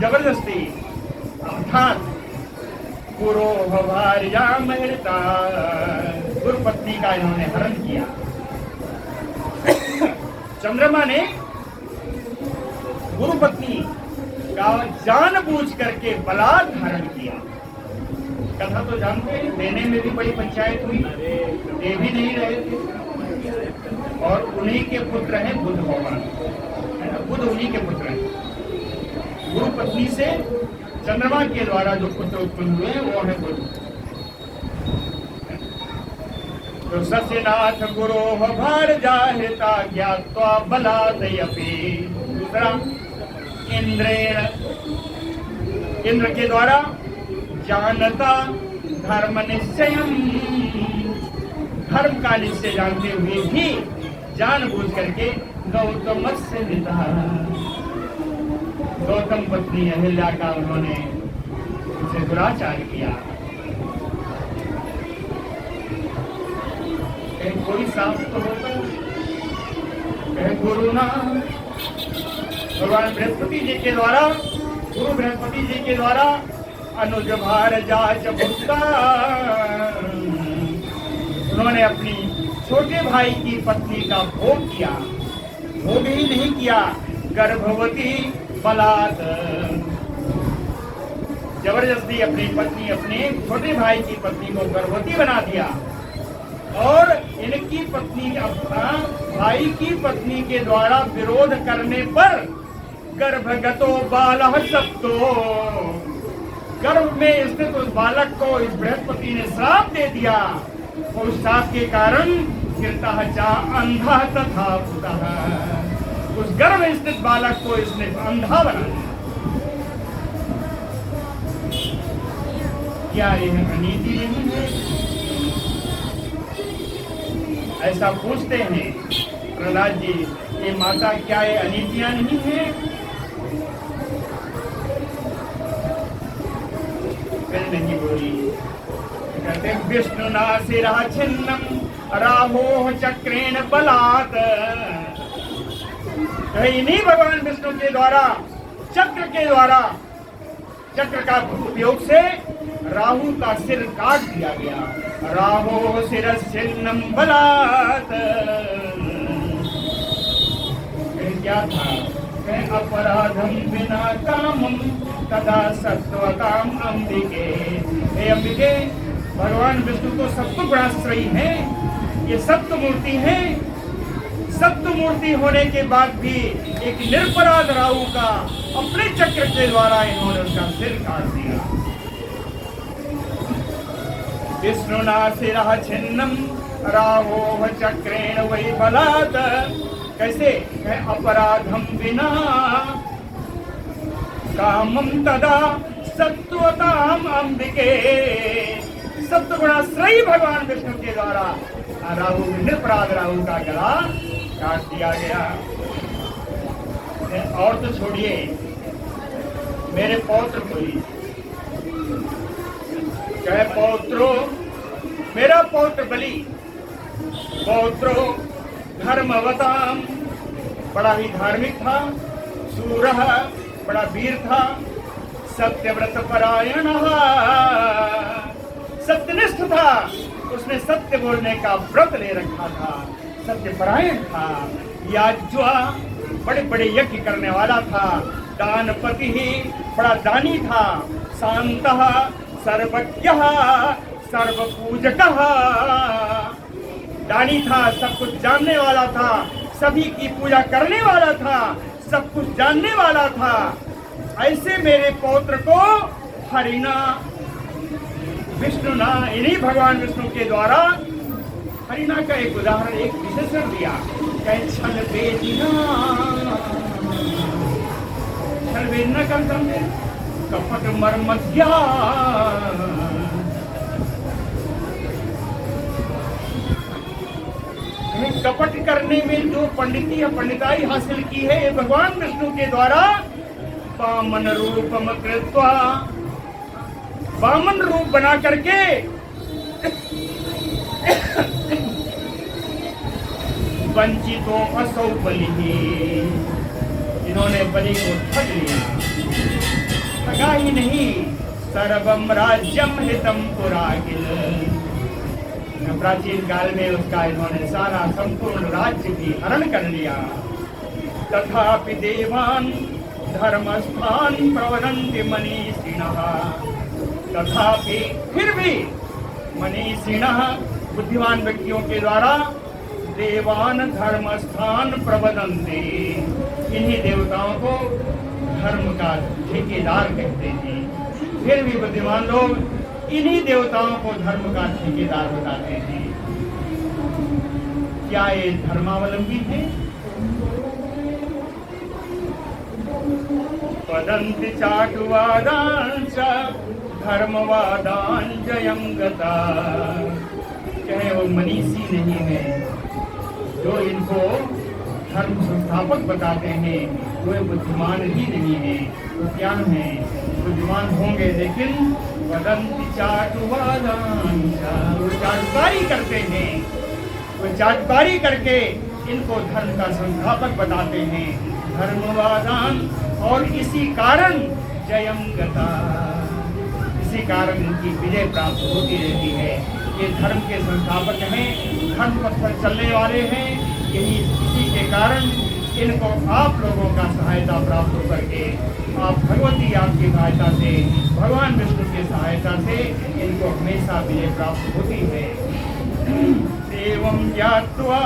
Speaker 2: जबरदस्ती, अर्थात गुरोः भार्यां हृता, गुरु पत्नी का इन्होंने हरण किया। चंद्रमा ने गुरु पत्नी का जानबूझ करके बलात् हरण किया। कथा तो जानते हैं, देने में भी बड़ी पंचायत हुई, दे भी नहीं रहे थे। और उन्हीं के पुत्र हैं बुध भगवान, बुध उन्हीं के पुत्र हैं। गुरु पत्नी से चंद्रमा के द्वारा जो पुत्र उत्पन्न हुए वो है बुध। तो शशिनाथ गुरोः भार्या हृता ज्ञात्वा बलादयपि। दूसरा, इंद्रेण, इंद्र के द्वारा जानता धर्म निश्चयम, धर्म का निश्चय जानते हुए भी जानबूझ करके गौतम से निता, गौतम पत्नी अहिल्या का उन्होंने उसे दुराचार किया। कोई साफ तो होता है। गुरु ना भगवान बृहस्पति जी के द्वारा, गुरु बृहस्पति जी के द्वारा अनुज भार जाच भुक्ता, उन्होंने अपनी छोटे भाई की पत्नी का भोग किया। भोग ही नहीं किया, गर्भवती बलात्, जबरदस्ती अपनी पत्नी, अपने छोटे भाई की पत्नी को गर्भवती बना दिया। और इनकी पत्नी, अपना भाई की पत्नी के द्वारा विरोध करने पर गर्भगतो बालः सप्तो, गर्भ में स्थित उस बालक को इस बृहस्पति ने श्राप दे दिया। और उस श्राप के कारण गिरता चा अंधा तथा पुतः, उस गर्भ में स्थित बालक को इसने अंधा बना दिया। क्या यह अनीति नहीं है? ऐसा पूछते हैं प्रहलाद जी, ये माता क्या ये अनीतियां नहीं है? फिर नहीं बोली। कहते विष्णुना शिरः छिन्नम राहोः चक्रेण बलात्। तो इन्हीं भगवान विष्णु के द्वारा चक्र के द्वारा चक्र का उपयोग से राहु का सिर काट दिया गया। राहो शिरश्छिन्नं बलात्। क्या था? अपराधम विना कामम तदा सत्वताम अंबिके। हे अंबिके, भगवान विष्णु तो सत्व गुणाश्रयी हैं, ये सत्व मूर्ति है। सत्व मूर्ति होने के बाद भी एक निरपराध राहु का अपने चक्र के द्वारा इन्होंने उसका सिर काट दिया। विष्णुना शिरः छिन्नं राहोः चक्रेण वै बलात्। कैसे? अपराधम विना कामम तदा सत्वताम अंबिके। सत्वगुणाश्रयी भगवान विष्णु के द्वारा राहु निरपराध राहु का गला काट दिया गया। और तो छोड़िए, मेरे पौत्र को ही कहे पौत्रो, मेरा पौत्र बलि, पौत्रो धर्मवताम, बड़ा ही धार्मिक था। सूरः, बड़ा वीर था। सत्यव्रत परायण, सत्यनिष्ठ था। उसने सत्य बोलने का व्रत ले रखा था, सत्यपरायण था। याज्वा, बड़े बड़े यज्ञ करने वाला था। दानपति ही, बड़ा दानी था। शांतः सर्वज्ञः सर्वपूजकः, दानी था, सब कुछ जानने वाला था, सभी की पूजा करने वाला था, सब कुछ जानने वाला था। ऐसे मेरे पौत्र को हरिना विष्णुना, इन्हीं भगवान विष्णु के द्वारा हरिना का एक उदाहरण, एक विशेषण दिया। छल बेदिना, छल बेदना का समझे, कपट मर्मज्ञा। कपट करने में जो पंडिती या पंडिताई हासिल की है, ये भगवान विष्णु के द्वारा वामन रूपम कृत्वा, वामन रूप बना करके वंचितो असौ बलि, इन्होंने बलि को ठग लिया। ठगा ही नहीं, सर्वम राज्यम हितम पुराकिल, प्राचीन काल में उसका इन्होंने सारा संपूर्ण राज्य भी हरण कर लिया। तथापि देवान धर्मस्थान प्रवदन्ति मनीषिणः, तथापि फिर भी मनीषिणः, बुद्धिमान व्यक्तियों के द्वारा देवान धर्मस्थान प्रवदन्ति, इन्हीं देवताओं को धर्म का ठेकेदार कहते थे। फिर भी बुद्धिमान लोग इन्हीं देवताओं को धर्म का ठेकेदार बताते हैं। क्या ये धर्मावलंबी थे? वदन्ति चाटुवादांच धर्मवादां जयं गता, चाहे वो मनीषी नहीं है, जो इनको धर्म संस्थापक बताते हैं, वे बुद्धिमान ही नहीं है। तो क्या है? बुद्धिमान होंगे लेकिन वदन्ति चाटुवादांच, वो चाटुकारी करते हैं, वो चाटुकारी करके इनको धर्म का संस्थापक बताते हैं, धर्मवादान। और इसी कारण जयम गता, इसी कारण इनकी विजय प्राप्त होती रहती है। ये धर्म के संस्थापक हैं, धर्म पथ पर चलने वाले हैं। यही इसी के कारण इनको आप लोगों का सहायता प्राप्त हो करके, आप भगवती आपकी सहायता से, भगवान विष्णु की सहायता से इनको हमेशा विजय प्राप्त होती है। एवं ज्ञात्वा,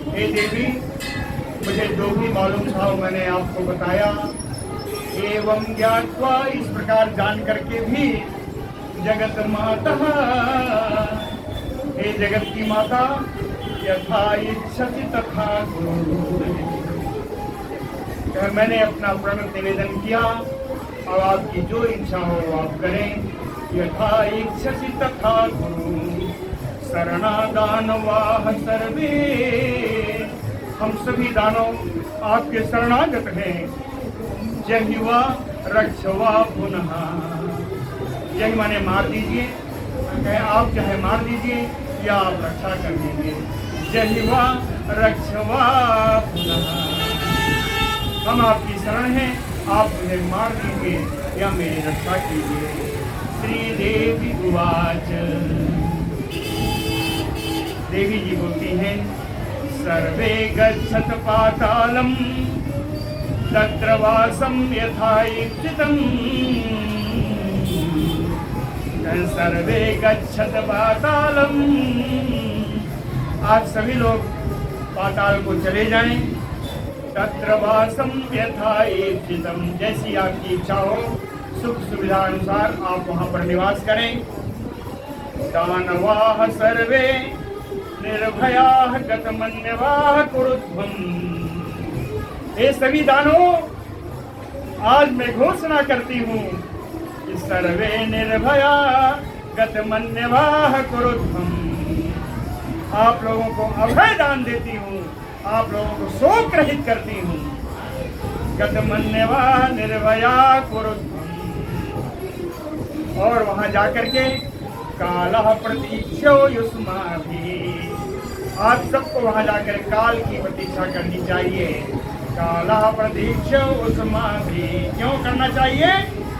Speaker 2: हे देवी, मुझे जो भी मालूम था मैंने आपको बताया। एवं ज्ञात्वा, इस प्रकार जान करके भी, जगत माता, हे जगत की माता, यथा इच्छति तथा कुरु, मैंने अपना प्रणत निवेदन किया। अब आपकी जो इच्छा हो आप करें। यथा इच्छसि तथा कुरु, शरणादानवाः सर्वे, हम सभी दानव आपके शरणागत हैं। जहिवा रक्षवा पुनः, यही माने मार दीजिए, आप चाहे मार दीजिए या आप रक्षा कर दीजिए। जहिवा रक्षवा पुनः। हम आपकी शरण हैं, आप मुझे मार दीजिए या मेरी रक्षा कीजिए। श्रीदेवी उवाच। देवी जी बोलती हैं, सर्वे गच्छत पातालम तत्र वासं यथा इप्सितम्। सर्वे गच्छत पातालम, आप सभी लोग पाताल को चले जाएं। तत्र वासं यथा इप्सितम्, जैसी आपकी इच्छा हो सुख सुविधा अनुसार आप वहां पर निवास करें। दानवाः सर्वे निर्भयाः गतमन्यवाः कुरुध्वम्। हे सभी दानवों, आज मैं घोषणा करती हूँ कि सर्वे निर्भया गतमन्यवाः कुरुध्वम्। आप लोगों को अभय दान देती हूँ, आप लोगों को शोक रहित करती हूँ। गतमन्यवाः निर्भया कुरुध्वम्। और वहां जाकर के कालः प्रतीक्षो युष्माभिः, आप सबको वहां जाकर काल की प्रतीक्षा करनी चाहिए। कालः प्रतीक्षो युष्माभिः, क्यों करना चाहिए?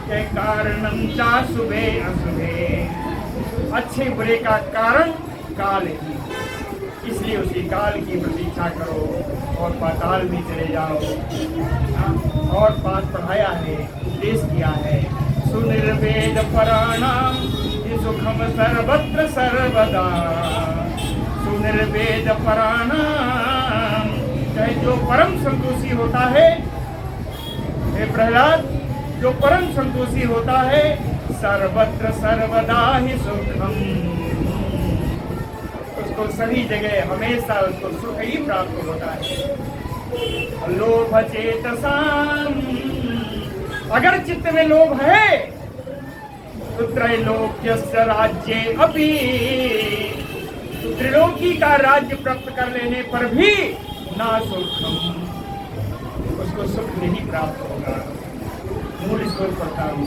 Speaker 2: कि कारणं चा शुभे अशुभे, अच्छे बुरे का कारण काल ही, इसलिए उसी काल की प्रतीक्षा करो और पाताल में चले जाओ। और पाठ पढ़ाया है, उपदेश किया है, सुनिर्वेद पराणाम सुखम सर्वत्र सर्वदा। सुनिर्वेद पराणाम, चाहे जो परम संतोषी होता है, हे प्रहलाद, जो परम संतोषी होता है, सर्वत्र सर्वदा ही सुखम, उसको सभी जगह हमेशा उसको सुख ही प्राप्त होता है। लोभ चेतसाम, अगर चित्त में लोभ है तो त्रैलोक्यस्य राज्ये अपि, त्रिलोकी का राज्य प्राप्त कर लेने पर भी ना सुखम, उसको सुख नहीं प्राप्त होगा। मूल श्लोक पढ़ता हूँ।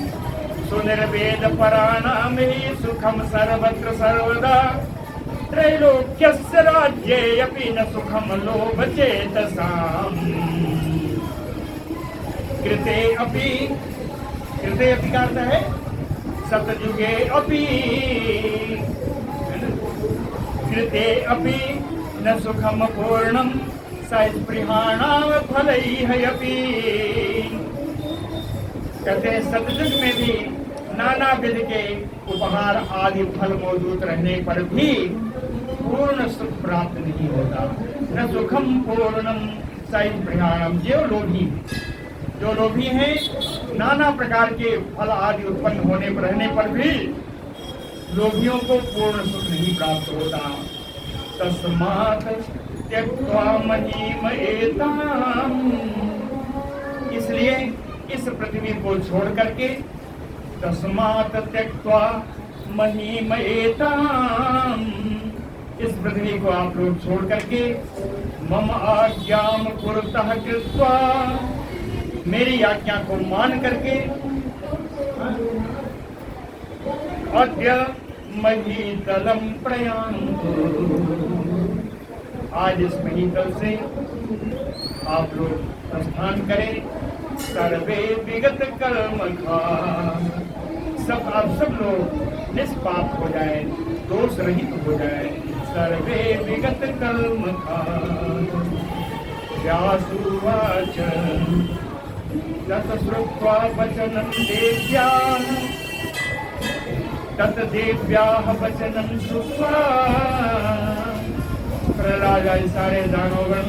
Speaker 2: सुनिर्वेद पराणाम ही सुखम सर्वत्र सर्वदा, त्रैलोक्यस्य राज्ये अपि न सुखम लोभ चेतसाम। कृते अपि, कृते अपि का अर्थ है सतयुगे अपि, कृते अपि न सुखम पूर्णम सस्पृहाणाम फलैः अपि। कहते हैं सतयुग में भी नाना विध के उपहार आदि फल मौजूद रहने पर भी पूर्ण सुख प्राप्त नहीं होता। न सुखम पूर्णम सस्पृहाणाम, जो लोभी हैं, नाना प्रकार के फल आदि उत्पन्न होने पर रहने पर भी लोभियों को पूर्ण सुख नहीं प्राप्त होता। तस्मात् त्यक्त्वा महीमयेताम्, इसलिए इस पृथ्वी को छोड़ करके, तस्मात् त्यक्त्वा महीमयेताम्, इस पृथ्वी को आप लोग छोड़ करके, मम आज्ञाम पुरतः कृत्वा, मेरी आज्ञा को मान करके, अद्य महीतलम प्रयान्तु, आज इस महीतल से आप लोग प्रस्थान करें। सर्वे विगत कर्मखा, आप सब लोग निष्पाप हो जाए, दोष रहित हो जाए। सर्वे विगत कर्मखा। व्यासुवाच तत् श्रुत्वा वचनं देव्याः, तत् देव्याः वचनं श्रुत्वा, प्रहलाद सारे दानवगण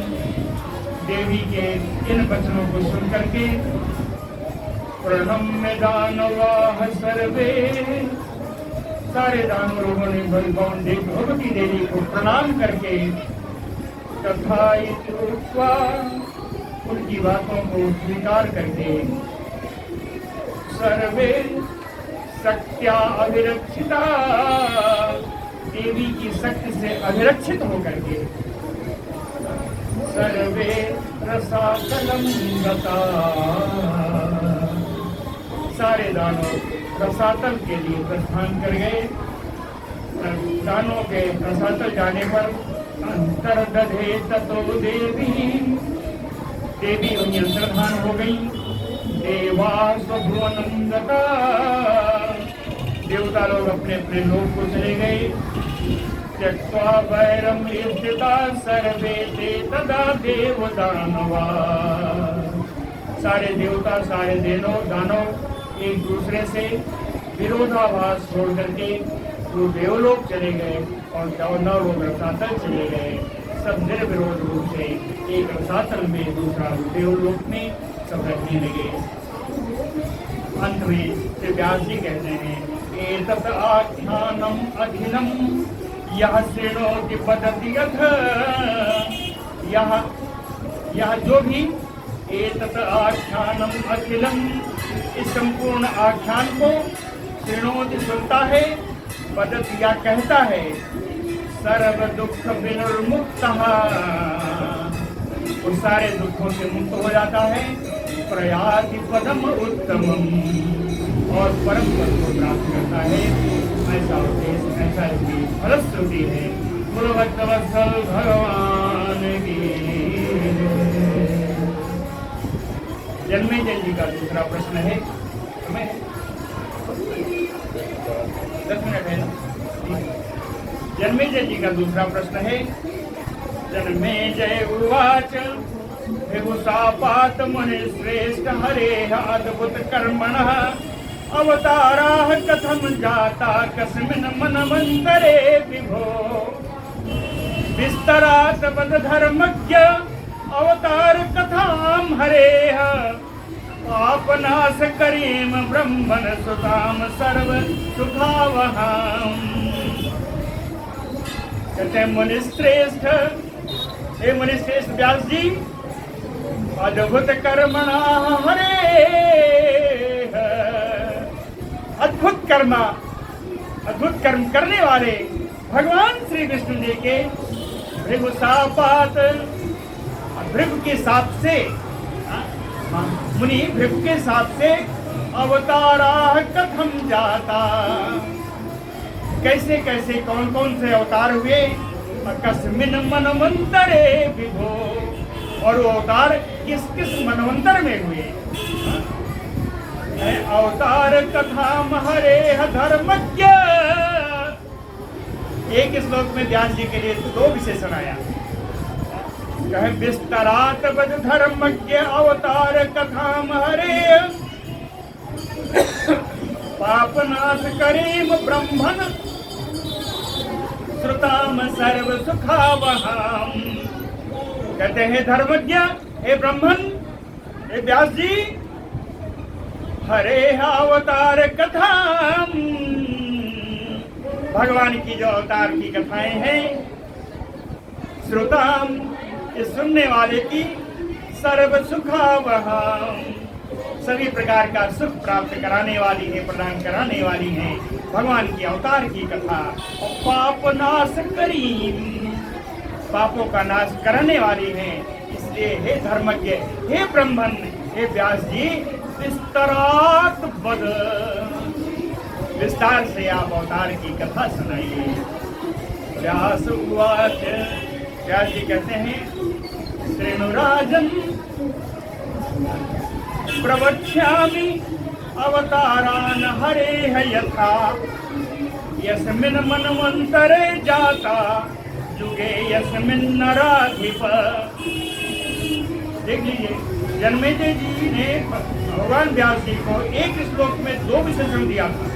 Speaker 2: देवी के इन वचनों को सुन करके, प्रणम्य दानवाः सर्वे, सारे दानव लोगों ने भगवती देवी को प्रणाम करके, तथा इति उक्त्वा, उनकी बातों को स्वीकार करके, सर्वे शक्त्या अभिरक्षिता, देवी की शक्ति से अभिरक्षित होकर के, सर्वे रसातलं गता, सारे दानव रसातल के लिए प्रस्थान कर गए। दानवों के रसातल जाने पर अंतर्दधे ततो देवी, देवी वही अंतर्धान हो गई। देवा स्वभुवनम गता, देवता लोग अपने अपने लोक को चले गए। त्यक्त्वा वैरम स्थिता सर्वे ते तदा देव दानवा, सारे देवता सारे दानव एक दूसरे से विरोधाभास छोड़ करके वो देवलोक चले गए और नवलोक रसातल चले गए। सब निर्विरोध रूप से एक रसातल में दूसरा देवलोक में सब रहने लगे। अंत में श्री व्यास जी कहते हैं, एतत् आख्यानम अखिलम यह शृणोति पठति यथ, यह जो भी एतत् आख्यानम अखिलम, इस संपूर्ण आख्यान को शृणोति सुनता है, पठति या कहता है, सर्व दुख विनिर्मुक्त, वो सारे दुखों से मुक्त हो जाता है। प्रयाति पदम उत्तमम, और परम पद को प्राप्त करता है। ऐसा उद्देश्य, ऐसा इसकी फलश्रुति है। बोलो भक्तवत्सल भगवान की। जन्मेजय जी का दूसरा प्रश्न है, समय 10 मिनट है ना। जन्मेजय जी का दूसरा प्रश्न है। जन्मेजय उवाच विभुषापात मुनि श्रेष्ठ हरेः अद्भुत कर्मणः अवताराः कथं जाता कस्मिन् मनमन्तरे विभो, विस्तरात् वद धर्मज्ञ अवतार कथां हरेः पापनाश करीम ब्रह्मण सुताम सर्व सुखावहाम। कहते मुनिश्रेष्ठ, हे मुनिश्रेष्ठ व्यास जी, अद्भुत कर्मणा हरे, अद्भुत कर्म करने वाले भगवान श्री विष्णु जी के भृगुशापात, भृगु के साप से, मुनि भृगु के साप से अवतारा कथम जाता, कैसे कैसे कौन कौन से अवतार हुए। कस्मिन मनवंतरे विभो, और वो अवतार किस किस मनवंतर में हुए। अवतार कथा हरे धर्मज्ञ, एक श्लोक में व्यास जी के लिए 2 विशेषण आया। कहे विस्तरात वद धर्मज्ञ अवतार कथा हरे पापनाश करीम ब्रह्मण श्रुताम सर्व सुखावहाम। कहते हैं धर्मज्ञ, हे ब्रह्मन, हे व्यास जी, हरे अवतार कथा, भगवान की जो अवतार की कथाएं हैं, श्रुताम, इस सुनने वाले की, सर्व सुखावहाम, सभी प्रकार का सुख प्राप्त कराने वाली है, प्रदान कराने वाली है भगवान की अवतार की कथा। और पाप नाश करीम, पापों का नाश करने वाली है। इसलिए हे धर्मज्ञ, हे ब्रह्मन, हे व्यास जी, विस्तरात वद, विस्तार से आप अवतार की कथा सुनाइए। व्यास उवाच, व्यास जी कहते हैं, श्रेणुराजन प्रवक्ष्यामि अवतारान हरेः यथा यस्मिन् मनवन्तरे जाता युगे यस्मिन् नराधिप। देख लीजिए, जन्मेजय जी ने भगवान व्यास जी को एक श्लोक में 2 विशेषण दिया था।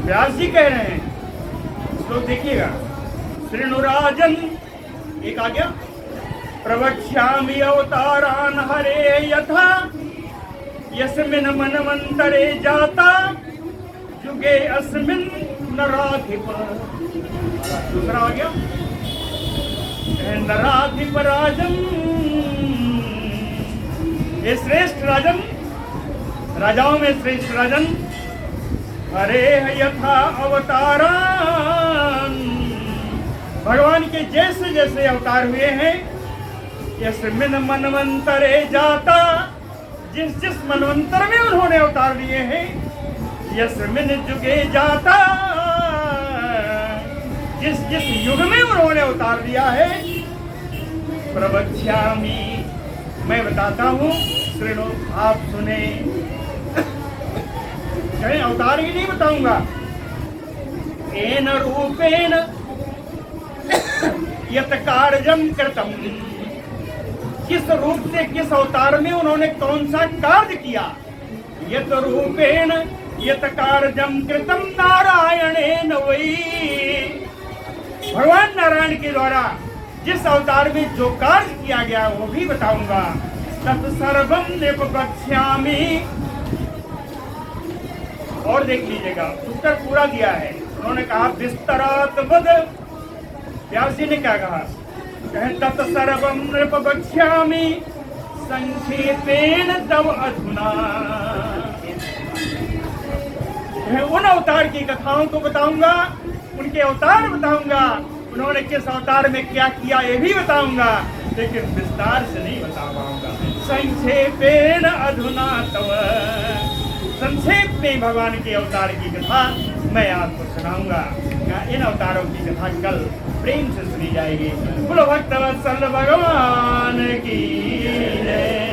Speaker 2: व्यास जी कह रहे हैं, श्लोक देखिएगा, श्रेणुराजन, एक आ गया, प्रवक्ष्यामि अवतारान हरे यथा यस्मिन् मनवन्तरे जाता युगे अस्मिन् नराधिप। दूसरा आ गया, नराधिप राजन, ये श्रेष्ठ राजन, राजाओं में श्रेष्ठ राजन, हरे यथा अवतारान, भगवान के जैसे जैसे अवतार हुए हैं, यस्मिन् मनवन्तरे जाता, जिस जिस मनवंतर में उन्होंने अवतार लिए हैं, यस्मिन् जुगे जाता, जिस जिस युग में उन्होंने अवतार लिया है, प्रवक्ष्यामि, मैं बताता हूँ, श्रेणो, आप सुने। कहीं अवतार ही नहीं बताऊंगा। एन रूपेण यत कार्यम कृतम, किस रूप से, किस अवतार में उन्होंने कौन सा कार्य किया। यत रूपेण यत कार्यम कृतम नारायणेन वै, भगवान नारायण के द्वारा जिस अवतार में जो कार्य किया गया वो भी बताऊंगा। तत्सर्वम निपवक्ष्यामि, और देख लीजिएगा उत्तर पूरा दिया है। उन्होंने कहा विस्तरात वद, व्यास जी ने क्या कहा, कहे तत्सर्वम निपवक्ष्यामि संक्षेपेण तव अधुना, उन अवतार की कथाओं को बताऊंगा, उनके अवतार बताऊंगा, उन्होंने किस अवतार में क्या किया ये भी बताऊंगा, लेकिन विस्तार से नहीं बता पाऊंगा। संक्षेपेण अधुना तव, संक्षेप में भगवान के अवतार की कथा मैं आपको सुनाऊंगा। इन अवतारों की कथा कल प्रेम से सुनी जाएगी। बोलो भक्तवत्सल भगवान की जय।